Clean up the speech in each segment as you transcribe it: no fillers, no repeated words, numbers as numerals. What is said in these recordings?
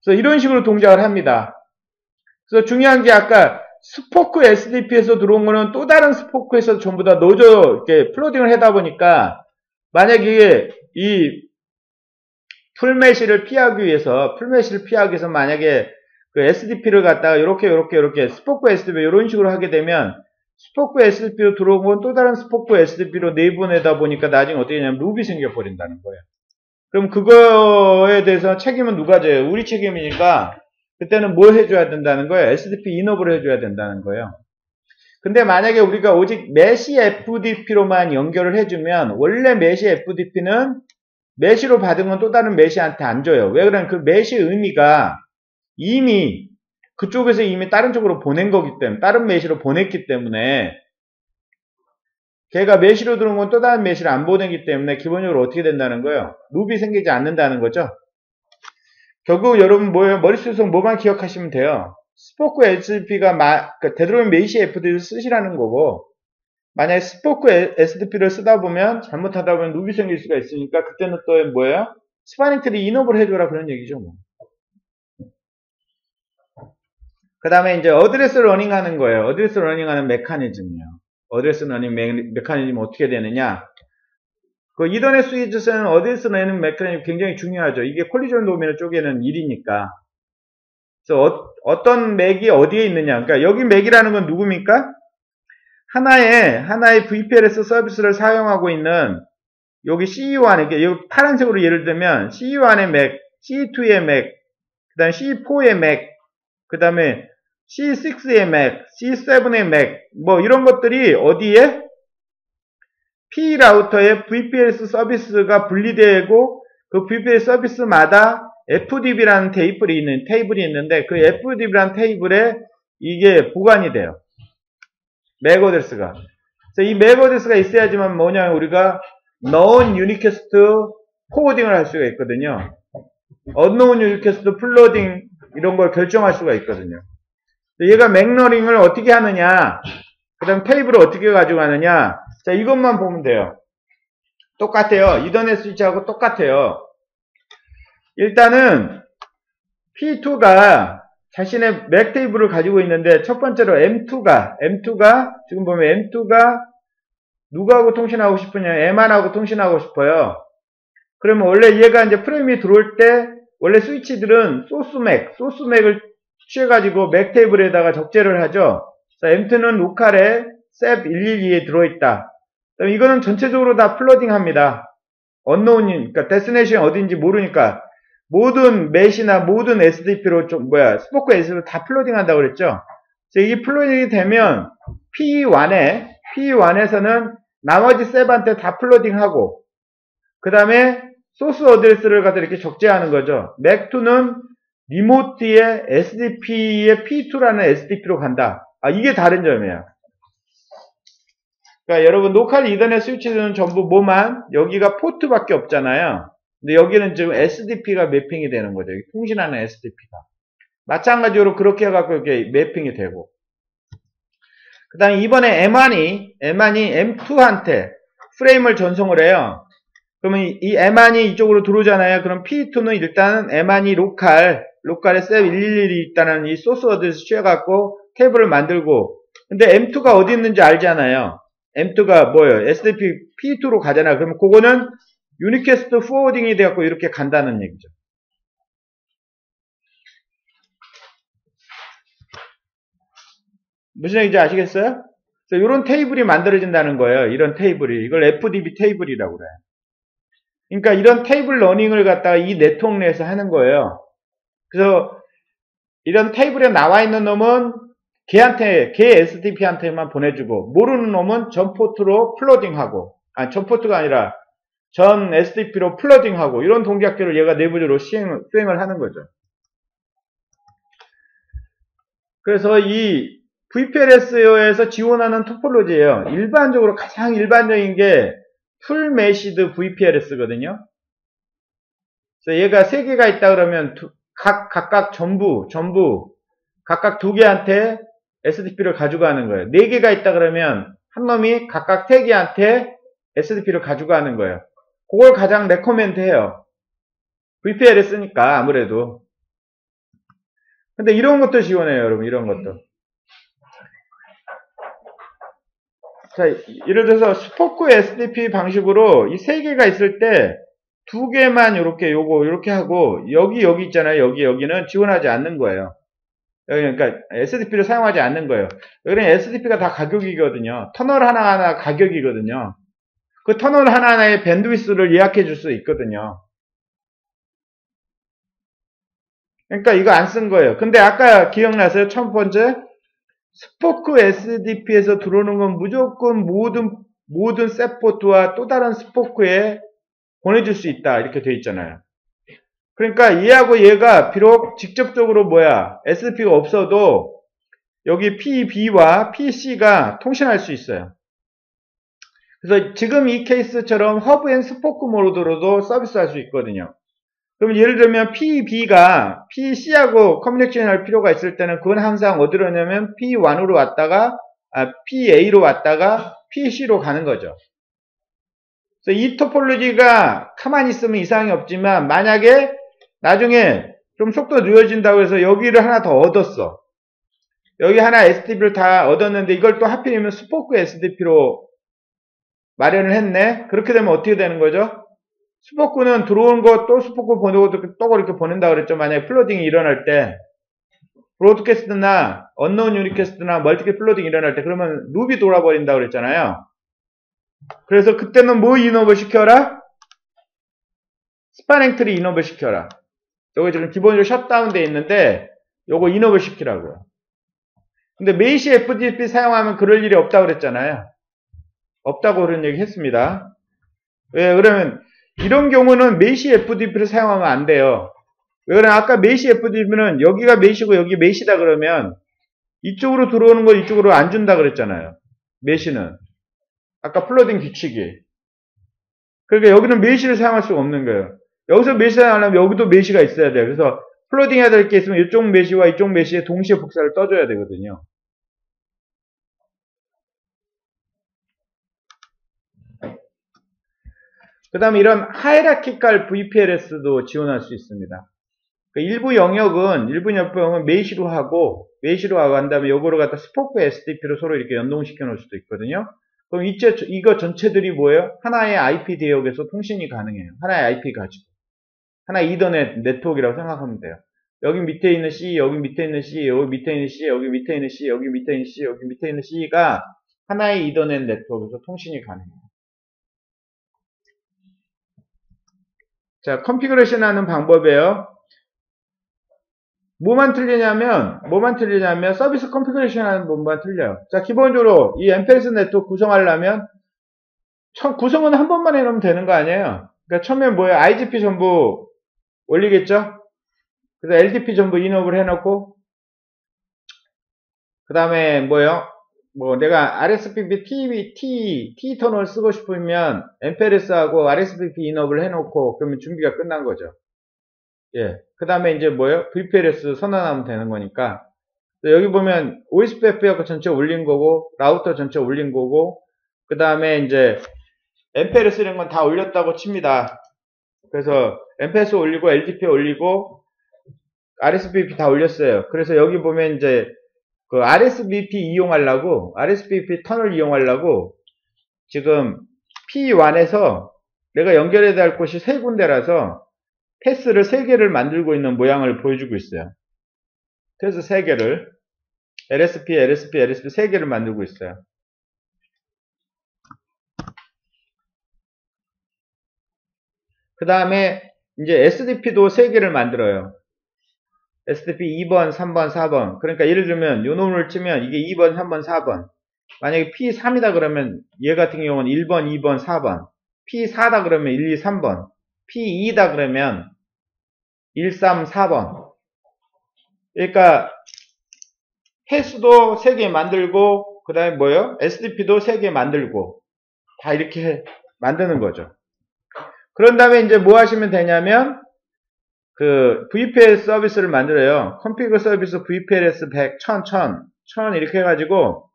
그래서 이런 식으로 동작을 합니다. 그래서 중요한 게 아까 스포크 SDP에서 들어온 거는 또 다른 스포크에서 전부 다 넣어져 이렇게 플로딩을 하다 보니까 만약에 이 풀메시를 피하기 위해서 만약에 그 SDP를 갖다가 이렇게 스포크 SDP 이런 식으로 하게 되면 스포크 SDP로 들어온 건 또 다른 스포크 SDP로 내보내다 보니까 나중에 어떻게 되냐면 룹이 생겨버린다는 거예요. 그럼 그거에 대해서 책임은 누가 져요? 우리 책임이니까 그때는 뭘 해줘야 된다는 거예요? SDP 인업을 해줘야 된다는 거예요. 근데 만약에 우리가 오직 메시 FDP로만 연결을 해주면 원래 메시 FDP는 메시로 받은 건 또 다른 메시한테 안 줘요. 왜 그러냐면 그 메시 의미가 이미 그쪽에서 이미 다른 쪽으로 보낸 거기 때문에 다른 메시로 보냈기 때문에 걔가 메시로 들어온 건 또 다른 메시를 안 보내기 때문에 기본적으로 어떻게 된다는 거예요? 룹이 생기지 않는다는 거죠. 결국 여러분 뭐예요? 머릿속에서 뭐만 기억하시면 돼요. 스포크 SDP가 그러니까 되도록이면 메시 FD를 쓰시라는 거고 만약에 스포크 SDP를 쓰다 보면 잘못하다 보면 룹이 생길 수가 있으니까 그때는 또 뭐예요? 스파닝 트리 인업을 해줘라 그런 얘기죠. 뭐. 그 다음에 이제 어드레스 러닝 하는 거예요. 어드레스 러닝 하는 메커니즘이요. 어드레스 러닝 메커니즘 어떻게 되느냐. 그 이더넷 스위치에서는 어드레스 러닝 메커니즘 굉장히 중요하죠. 이게 콜리전 도메인 쪽에는 일이니까. 그래서 어떤 맥이 어디에 있느냐. 그러니까 여기 맥이라는 건 누굽니까? 하나의 VPLS 서비스를 사용하고 있는 여기 CE1, 여기 파란색으로 예를 들면 CE1의 맥, CE2의 맥, 그 다음에 CE4의 맥, 그 다음에 C6의 맥, C7의 맥, 뭐 이런 것들이 어디에? P 라우터에 VPLS 서비스가 분리되고 그 VPLS 서비스마다 FDB라는 테이블이 있는데 그 FDB라는 테이블에 이게 보관이 돼요. 맥 어드레스가. 그래서 이 맥 어드레스가 있어야지만 뭐냐면 우리가 known unicast 포워딩을 할 수가 있거든요. unknown unicast 플로딩 이런 걸 결정할 수가 있거든요. 얘가 맥러링을 어떻게 하느냐, 그 다음 테이블을 어떻게 가져가느냐, 자, 이것만 보면 돼요. 똑같아요. 이더넷 스위치하고 똑같아요. 일단은 P2가 자신의 맥 테이블을 가지고 있는데 첫 번째로 M2가 지금 보면 M2가 누구하고 통신하고 싶으냐, M1하고 통신하고 싶어요. 그러면 원래 얘가 이제 프레임이 들어올 때 원래 스위치들은 소스맥을 취해가지고 맥 테이블에다가 적재를 하죠. M2는 로컬에 SEP 112에 들어있다. 이거는 전체적으로 다 플러딩 합니다. 언노운인, 그러니까 데스티네이션이 어딘지 모르니까 모든 메시나 모든 SDP로 스포크 SDP로 다 플러딩 한다고 그랬죠. 이게 플러딩이 되면 P1에서는 나머지 SEP한테 다 플러딩하고 그 다음에 소스 어드레스를 갖다 이렇게 적재하는 거죠. 맥2는 리모트의 SDP의 P2라는 SDP로 간다. 이게 다른 점이에요. 그러니까 여러분 로컬 이더넷 스위치는 전부 뭐만 여기가 포트밖에 없잖아요. 근데 여기는 지금 SDP가 매핑이 되는 거죠. 통신하는 SDP가. 마찬가지로 그렇게 해갖고 이렇게 매핑이 되고. 그 다음에 이번에 M1이 M2한테 프레임을 전송을 해요. 그러면 이 M1이 이쪽으로 들어오잖아요. 그럼 P2는 일단은 M1이 로컬에 SEP 111이 있다는 이 소스 어드레스 취해갖고 테이블을 만들고 근데 M2가 어디 있는지 알잖아요. M2가 뭐예요? SDP P2로 가잖아요. 그러면 그거는 유니캐스트 포워딩이 되었고 이렇게 간다는 얘기죠. 무슨 얘기인지 아시겠어요? 그래서 이런 테이블이 만들어진다는 거예요. 이런 테이블이. 이걸 FDB 테이블이라고 그래요. 그러니까 이런 테이블 러닝을 갖다가 이 네트워크 내에서 하는 거예요. 그래서 이런 테이블에 나와 있는 놈은 걔 SDP한테만 보내주고 모르는 놈은 전 포트로 플러딩하고 전 포트가 아니라 전 SDP로 플러딩하고 이런 동작들을 얘가 내부적으로 수행을 하는 거죠. 그래서 이 VPLS에서 지원하는 토폴로지예요. 일반적으로 가장 일반적인 게 풀메시드 VPLS거든요. 그래서 얘가 3개가 있다 그러면 각각 각각 2개한테 SDP를 가져가는 거예요. 4개가 있다 그러면 한 놈이 각각 3개한테 SDP를 가져가는 거예요. 그걸 가장 레코멘드 해요. VPL을 쓰니까 아무래도. 근데 이런 것도 지원해요, 여러분. 이런 것도. 자, 예를 들어서 스포크 SDP 방식으로 이 세 개가 있을 때 두 개만 요렇게 하고 여기 있잖아요. 여기는 지원하지 않는 거예요. 그러니까 SDP를 사용하지 않는 거예요. 여기는 SDP가 다 가격이거든요. 터널 하나하나 가격이거든요. 그 터널 하나하나의 밴드위스를 예약해 줄 수 있거든요. 그러니까 이거 안 쓴 거예요. 근데 아까 기억나세요? 첫 번째 스포크 SDP에서 들어오는 건 무조건 모든 셋포트와 또 다른 스포크에 보내줄 수 있다. 이렇게 돼 있잖아요. 그러니까 얘하고 얘가 비록 직접적으로 SDP가 없어도 여기 PB와 PC가 통신할 수 있어요. 그래서 지금 이 케이스처럼 허브 앤 스포크 모드로도 서비스할 수 있거든요. 그럼 예를 들면 PB가 PC하고 커뮤니케이션 할 필요가 있을 때는 그건 항상 어디로 오냐면 P1으로 왔다가 PA로 왔다가 PC로 가는 거죠. 그래서 이 토폴로지가 가만히 있으면 이상이 없지만 만약에 나중에 좀 속도 느려진다고 해서 여기를 하나 더 얻었어. 여기 하나 SDP를 다 얻었는데 이걸 또 하필이면 스포크 SDP로 마련을 했네. 그렇게 되면 어떻게 되는 거죠? 스포크는 들어온 거 또 스포크 보내고 또 그렇게 보낸다 그랬죠. 만약에 플로딩이 일어날 때 브로드캐스트나 언노운 유니캐스트나 멀티캐 플로딩이 일어날 때 그러면 룹이 돌아버린다 그랬잖아요. 그래서 그때는 뭐 인업을 시켜라? 스파닝 트리 인업을 시켜라. 여기 지금 기본적으로 셧다운 돼 있는데 요거 인업을 시키라고요. 근데 메이시 FTP 사용하면 그럴 일이 없다고 그랬잖아요. 없다고 그런 얘기 했습니다. 왜? 그러면 이런 경우는 메시 FDP를 사용하면 안 돼요. 왜 그러면 아까 메시 FDP는 여기가 메시고 여기 메시다 그러면 이쪽으로 들어오는 걸 이쪽으로 안 준다 그랬잖아요. 메시는. 아까 플러딩 규칙이. 그러니까 여기는 메시를 사용할 수가 없는 거예요. 여기서 메시 사용하려면 여기도 메시가 있어야 돼요. 그래서 플러딩 해야 될 게 있으면 이쪽 메시와 이쪽 메시에 동시에 복사를 떠줘야 되거든요. 그 다음에 이런 하이라키칼 VPLS도 지원할 수 있습니다. 일부 영역은 메시로 하고 한 다음에 요거를 갖다 스포크 SDP로 서로 이렇게 연동시켜 놓을 수도 있거든요. 그럼 이거 전체들이 뭐예요? 하나의 IP 대역에서 통신이 가능해요. 하나의 IP 가지고. 하나의 이더넷 네트워크라고 생각하면 돼요. 여기 밑에 있는 C, 여기 밑에 있는 C, 여기 밑에 있는 C, 여기 밑에 있는 C, 여기 밑에 있는 C, 여기 밑에 있는 C가 하나의 이더넷 네트워크에서 통신이 가능해요. 자, 컨피그레이션 하는 방법이에요. 뭐만 틀리냐면 서비스 컨피그레이션 하는 부분만 틀려요. 자, 기본적으로 이 MPLS 네트워크 구성하려면 구성은 한 번만 해놓으면 되는 거 아니에요. 그러니까 처음에 IGP 전부 올리겠죠? 그래서 LDP 전부 인업을 해놓고 그 다음에 내가 RSPP T 터널 쓰고 싶으면 MPLS하고 RSPP 인업을 해놓고 그러면 준비가 끝난 거죠. 예. 그 다음에 이제 VPLS 선언하면 되는 거니까. 여기 보면 OSPF 전체 올린 거고, 라우터 전체 올린 거고, 그 다음에 이제 MPLS 이런 건 다 올렸다고 칩니다. 그래서 MPLS 올리고, LDP 올리고, RSVP 다 올렸어요. 그래서 여기 보면 이제 그 RSVP 터널 이용하려고 지금 P1에서 내가 연결해야 될 곳이 세 군데라서 패스를 3개를 만들고 있는 모양을 보여주고 있어요. 패스 3개를 LSP 3개를 만들고 있어요. 그 다음에 이제 SDP도 3개를 만들어요. SDP 2번, 3번, 4번. 그러니까 예를 들면 요 놈을 치면 이게 2번, 3번, 4번. 만약에 P3이다 그러면 얘 같은 경우는 1번, 2번, 4번. P4다 그러면 1, 2, 3번. P2다 그러면 1, 3, 4번. 그러니까 패스도 3개 만들고 그 다음에 SDP도 3개 만들고 다 이렇게 만드는 거죠. 그런 다음에 이제 뭐 하시면 되냐면 그 VPLS 서비스를 만들어요. 컨피그 서비스 VPLS 100, 1000 이렇게 해가지고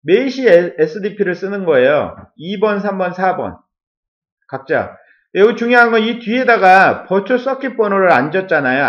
메시 SDP를 쓰는 거예요. 2번, 3번, 4번 각자. 여기 중요한 건 이 뒤에다가 버추얼 서킷 번호를 안 줬잖아요.